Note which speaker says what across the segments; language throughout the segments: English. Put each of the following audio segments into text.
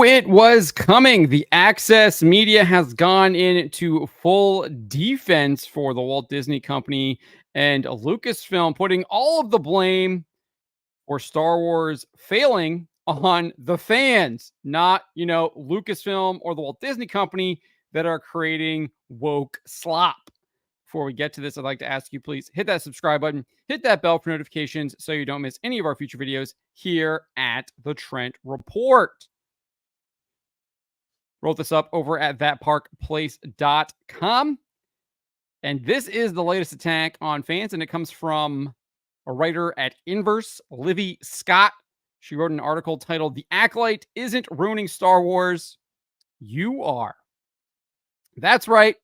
Speaker 1: knew it was coming. The Access Media has gone into full defense for the Walt Disney Company and Lucasfilm, putting all of the blame for Star Wars failing on the fans, not, Lucasfilm or the Walt Disney Company that are creating woke slop. Before we get to this, I'd like to ask you, please hit that subscribe button, hit that bell for notifications so you don't miss any of our future videos here at the Trent Report. Wrote this up over at thatparkplace.com. And this is the latest attack on fans, and it comes from a writer at Inverse, Livy Scott. She wrote an article titled "The Acolyte Isn't Ruining Star Wars. You Are." That's right.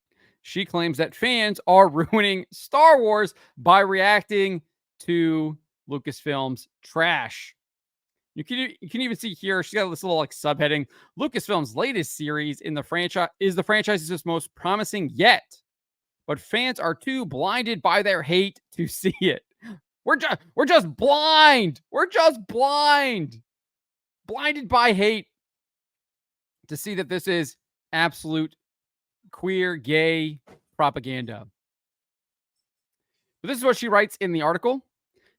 Speaker 1: She claims that fans are ruining Star Wars by reacting to Lucasfilm's trash. You can even see here, she's got this little subheading. Lucasfilm's latest series in the franchise is the franchise's most promising yet, but fans are too blinded by their hate to see it. We're just blind. We're just blinded by hate to see that this is absolute queer, gay propaganda. But this is what she writes in the article.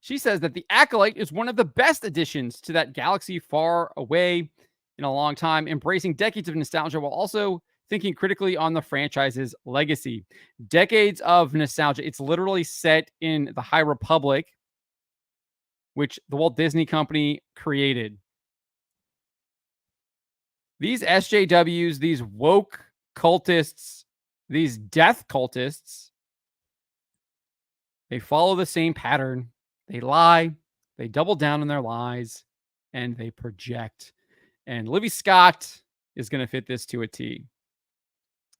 Speaker 1: She says that the Acolyte is one of the best additions to that galaxy far away in a long time, embracing decades of nostalgia while also thinking critically on the franchise's legacy. Decades of nostalgia. It's literally set in the High Republic, which the Walt Disney Company created. These SJWs, these woke cultists, these death cultists, they follow the same pattern. They lie, they double down on their lies, and they project. And Livy Scott is going to fit this to a T.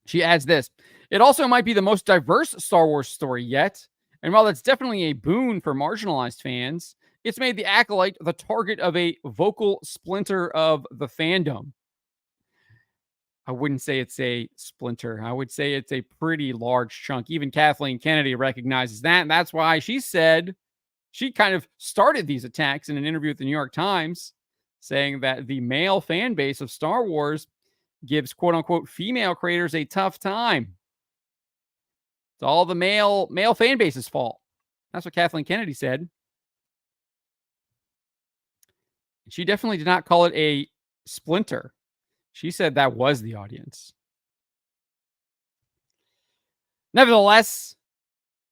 Speaker 1: She adds this: it also might be the most diverse Star Wars story yet. And while that's definitely a boon for marginalized fans, it's made the Acolyte the target of a vocal splinter of the fandom. I wouldn't say it's a splinter. I would say it's a pretty large chunk. Even Kathleen Kennedy recognizes that. And that's why she said she kind of started these attacks in an interview with the New York Times, saying that the male fan base of Star Wars gives quote unquote female creators a tough time. It's all the male fan base's fault. That's what Kathleen Kennedy said. She definitely did not call it a splinter. She said that was the audience. Nevertheless,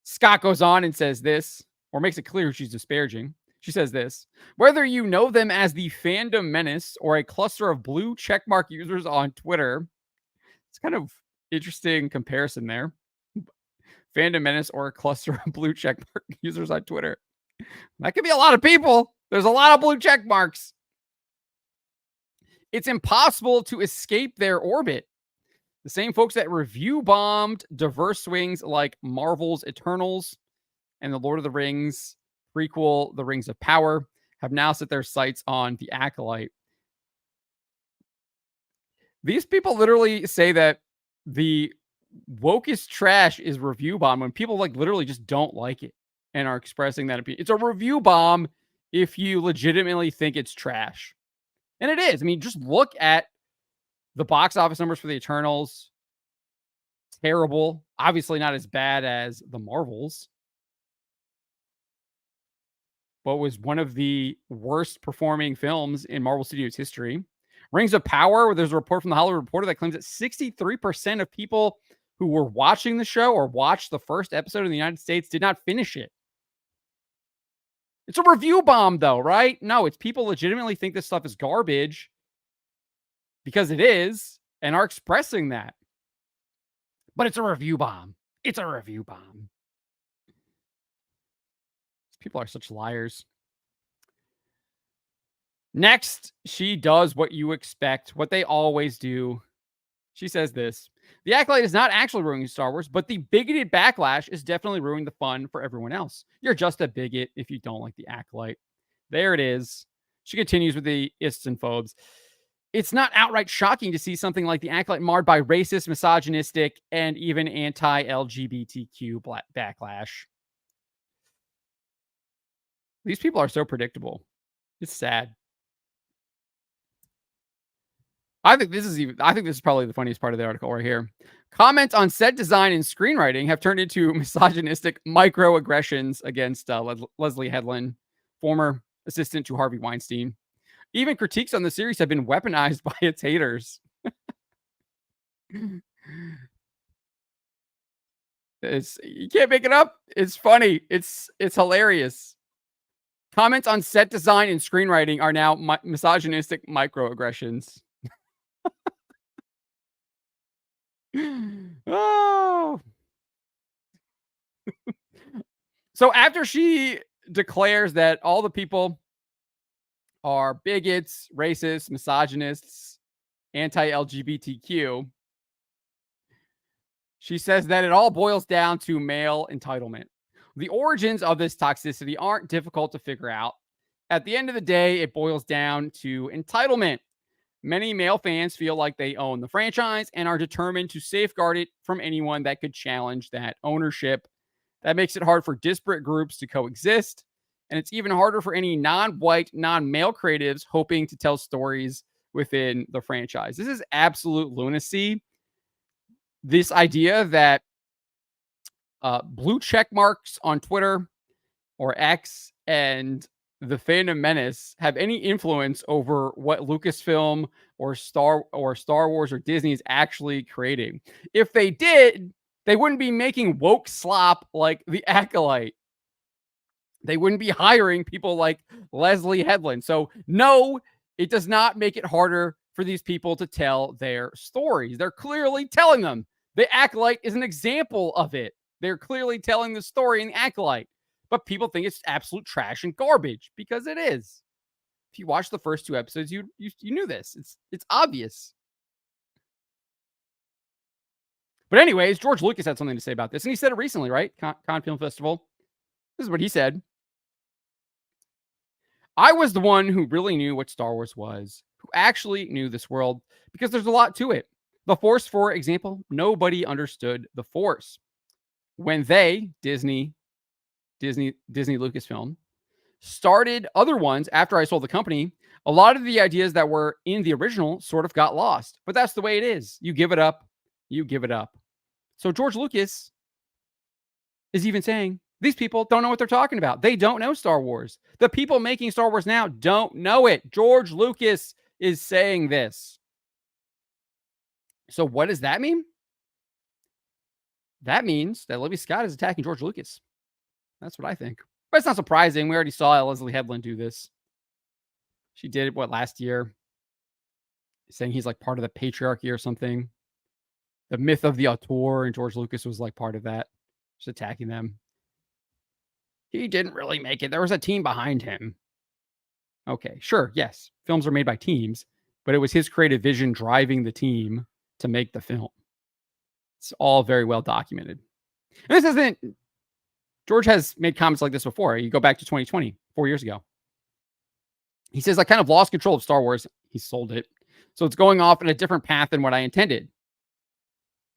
Speaker 1: Scott goes on and says this, or makes it clear who she's disparaging. She says this: whether you know them as the fandom menace or a cluster of blue checkmark users on Twitter, it's kind of interesting comparison there. Fandom menace or a cluster of blue checkmark users on Twitter. That could be a lot of people. There's a lot of blue checkmarks. It's impossible to escape their orbit. The same folks that review bombed diverse swings like Marvel's Eternals and the Lord of the Rings prequel, The Rings of Power, have now set their sights on the Acolyte. These people literally say that the wokest trash is review bomb when people literally just don't like it and are expressing that opinion. It's a review bomb if you legitimately think it's trash. And it is. I mean, just look at the box office numbers for the Eternals. Terrible. Obviously not as bad as the Marvels, but was one of the worst performing films in Marvel Studios history. Rings of Power, where there's a report from the Hollywood Reporter that claims that 63% of people who were watching the show or watched the first episode in the United States did not finish it. It's a review bomb, though, right? No, it's people legitimately think this stuff is garbage because it is and are expressing that. But it's a review bomb. It's a review bomb. People are such liars. Next, she does what you expect, what they always do. She says this: the Acolyte is not actually ruining Star Wars, but the bigoted backlash is definitely ruining the fun for everyone else. You're just a bigot if you don't like the Acolyte. There it is. She continues with the ists and phobes. It's not outright shocking to see something like the Acolyte marred by racist, misogynistic, and even anti-LGBTQ backlash. These people are so predictable. It's sad. I think this is probably the funniest part of the article right here. Comments on set design and screenwriting have turned into misogynistic microaggressions against Leslie Headland, former assistant to Harvey Weinstein. Even critiques on the series have been weaponized by its haters. It's you can't make it up. It's funny. It's hilarious. Comments on set design and screenwriting are now misogynistic microaggressions. Oh. So after she declares that all the people are bigots, racists, misogynists, anti-LGBTQ, she says that it all boils down to male entitlement. The origins of this toxicity aren't difficult to figure out. At the end of the day, it boils down to entitlement. Many male fans feel like they own the franchise and are determined to safeguard it from anyone that could challenge that ownership. That makes it hard for disparate groups to coexist. And it's even harder for any non white, non male creatives hoping to tell stories within the franchise. This is absolute lunacy. This idea that blue check marks on Twitter or X and the Phantom Menace have any influence over what Lucasfilm or Star Wars or Disney is actually creating. If they did, they wouldn't be making woke slop like the Acolyte. They wouldn't be hiring people like Leslie Headland. So no, it does not make it harder for these people to tell their stories. They're clearly telling them. The Acolyte is an example of it. They're clearly telling the story in the Acolyte. But people think it's absolute trash and garbage because it is. If you watch the first two episodes, you knew this. It's obvious. But anyways, George Lucas had something to say about this, and he said it recently, right? Cannes Film Festival. This is what he said. I was the one who really knew what Star Wars was, who actually knew this world, because there's a lot to it. The Force, for example, nobody understood the Force. When they, Disney Lucasfilm, started other ones after I sold the company, a lot of the ideas that were in the original sort of got lost. But that's the way it is. You give it up, you give it up. So George Lucas is even saying these people don't know what they're talking about. They don't know Star Wars. The people making Star Wars now don't know it. George Lucas is saying this. So what does that mean? That means that Libby Scott is attacking George Lucas. That's what I think. But it's not surprising. We already saw Leslie Headland do this. She did it, last year? Saying he's like part of the patriarchy or something. The myth of the auteur, and George Lucas was like part of that. Just attacking them. He didn't really make it. There was a team behind him. Okay, sure, yes. Films are made by teams, but it was his creative vision driving the team to make the film. It's all very well documented. And this isn't George has made comments like this before. You go back to 2020, 4 years ago. He says, I kind of lost control of Star Wars. He sold it. So it's going off in a different path than what I intended.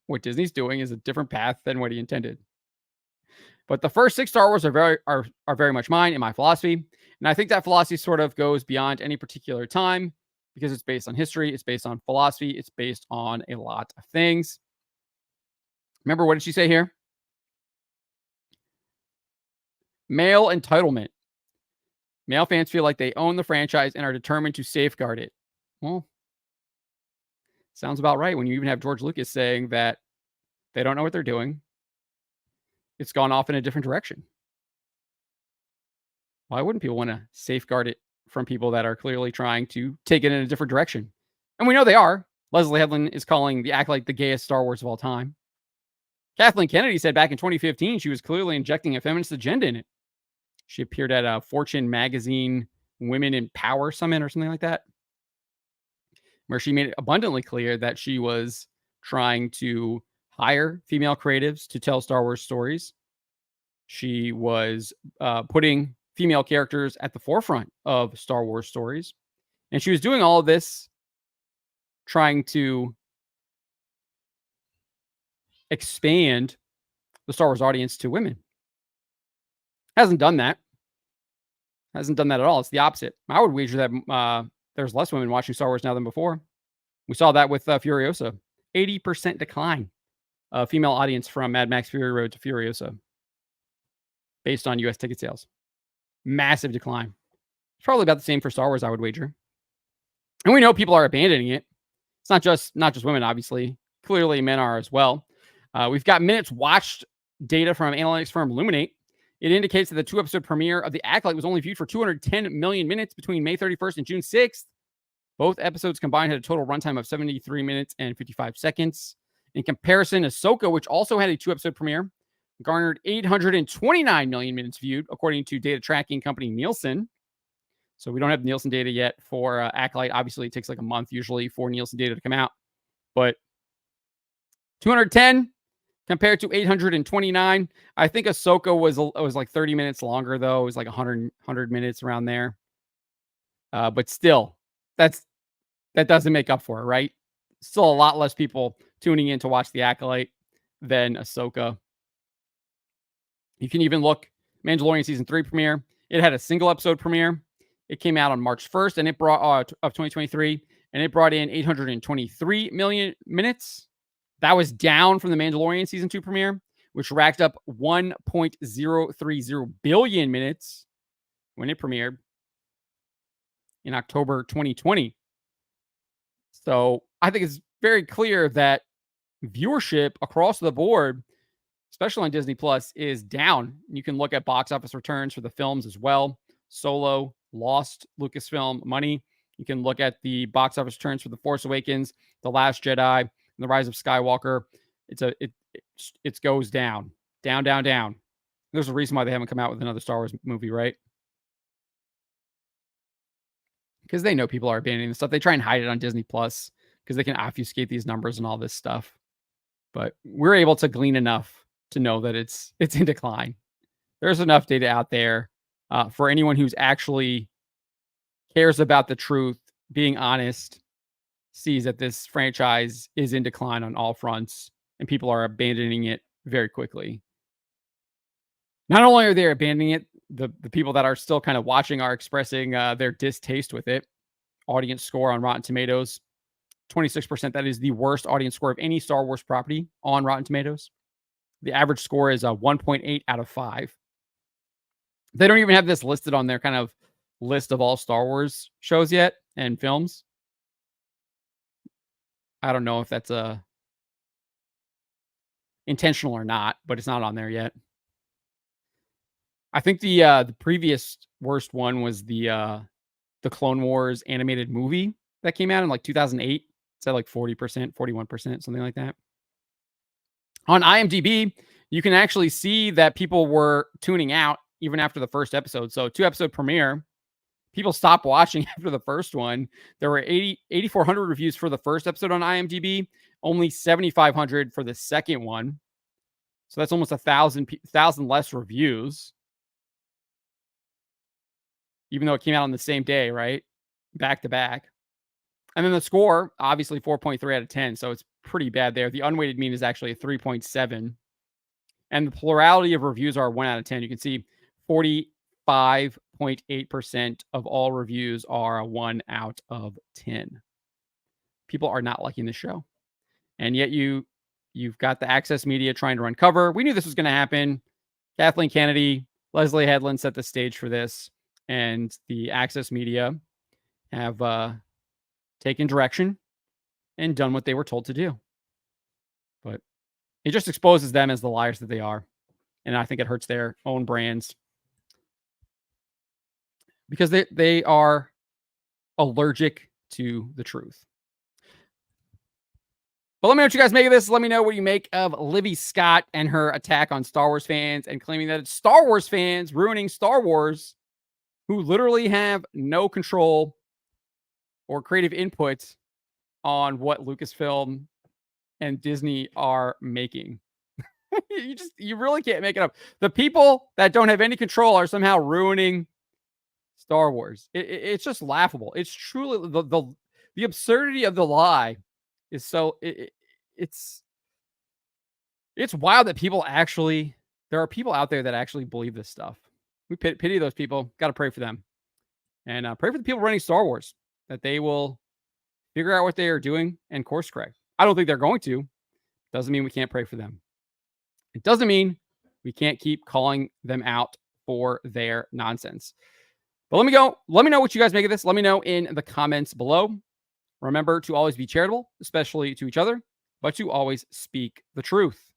Speaker 1: What Disney's doing is a different path than what he intended. But the first 6 Star Wars are very much mine and my philosophy. And I think that philosophy sort of goes beyond any particular time because it's based on history, it's based on philosophy, it's based on a lot of things. Remember, what did she say here? Male entitlement. Male fans feel like they own the franchise and are determined to safeguard it. Well, sounds about right when you even have George Lucas saying that they don't know what they're doing. It's gone off in a different direction. Why wouldn't people want to safeguard it from people that are clearly trying to take it in a different direction? And we know they are. Leslie Headland is calling the Acolyte the gayest Star Wars of all time. Kathleen Kennedy said back in 2015 she was clearly injecting a feminist agenda in it. She appeared at a Fortune magazine Women in Power Summit or something like that, where she made it abundantly clear that she was trying to hire female creatives to tell Star Wars stories. She was putting female characters at the forefront of Star Wars stories. And she was doing all of this trying to expand the Star Wars audience to women. Hasn't done that. Hasn't done that at all. It's the opposite. I would wager that there's less women watching Star Wars now than before. We saw that with Furiosa. 80% decline female audience from Mad Max Fury Road to Furiosa based on US ticket sales. Massive decline. It's probably about the same for Star Wars, I would wager. And we know people are abandoning it. It's not just women, obviously. Clearly, men are as well. We've got minutes watched data from analytics firm Illuminate. It indicates that the 2-episode premiere of The Acolyte was only viewed for 210 million minutes between May 31st and June 6th. Both episodes combined had a total runtime of 73 minutes and 55 seconds. In comparison, Ahsoka, which also had a 2-episode premiere, garnered 829 million minutes viewed, according to data tracking company Nielsen. So we don't have Nielsen data yet for Acolyte. Obviously, it takes like a month usually for Nielsen data to come out. But 210 compared to 829. I think Ahsoka was like 30 minutes longer, though. It was like 100 minutes around there. But still, that doesn't make up for it, right? Still a lot less people tuning in to watch The Acolyte than Ahsoka. You can even look Mandalorian Season 3 premiere. It had a single episode premiere. It came out on March 1st, and it brought of 2023, and it brought in 823 million minutes. That was down from the Mandalorian Season 2 premiere, which racked up 1.030 billion minutes when it premiered in October 2020. So I think it's very clear that viewership across the board, especially on Disney Plus, is down. You can look at box office returns for the films as well. Solo lost Lucasfilm money. You can look at the box office returns for The Force Awakens, The Last Jedi, and The Rise of Skywalker. It goes down. There's a reason why they haven't come out with another Star Wars movie, right? Because they know people are abandoning the stuff. They try and hide it on Disney Plus because they can obfuscate these numbers and all this stuff. But we're able to glean enough to know that it's in decline. There's enough data out there for anyone who's actually cares about the truth, being honest, sees that this franchise is in decline on all fronts, and people are abandoning it very quickly. Not only are they abandoning it, the people that are still kind of watching are expressing their distaste with it. Audience score on Rotten Tomatoes, 26%. That is the worst audience score of any Star Wars property on Rotten Tomatoes. The average score is 1.8 out of 5. They don't even have this listed on their kind of list of all Star Wars shows yet and films. I don't know if that's intentional or not, but it's not on there yet. I think the previous worst one was the Clone Wars animated movie that came out in like 2008. It's at like 40%, 41%, something like that. On IMDb, you can actually see that people were tuning out even after the first episode. So 2-episode premiere, people stopped watching after the first one. There were 8,400 reviews for the first episode on IMDb, only 7,500 for the second one. So that's almost 1,000 less reviews. Even though it came out on the same day, right? Back to back. And then the score, obviously 4.3 out of 10. So it's pretty bad there. The unweighted mean is actually a 3.7. And the plurality of reviews are 1 out of 10. You can see 45.8% of all reviews are a 1 out of 10. People are not liking the show. And yet you've got the Access Media trying to run cover. We knew this was going to happen. Kathleen Kennedy, Leslie Headland set the stage for this. And the Access Media have taken direction and done what they were told to do. But it just exposes them as the liars that they are. And I think it hurts their own brands. Because they are allergic to the truth. But let me know what you guys make of this. Let me know what you make of Libby Scott and her attack on Star Wars fans and claiming that it's Star Wars fans ruining Star Wars, who literally have no control or creative input on what Lucasfilm and Disney are making. you really can't make it up. The people that don't have any control are somehow ruining Star Wars. It's just laughable. It's truly the absurdity of the lie is so it's wild that there are people out there that actually believe this stuff. We pity those people. Got to pray for them. And pray for the people running Star Wars, that they will figure out what they are doing and course correct. I don't think they're going to. Doesn't mean we can't pray for them. It doesn't mean we can't keep calling them out for their nonsense. But let me go. Let me know what you guys make of this. Let me know in the comments below. Remember to always be charitable, especially to each other, but to always speak the truth.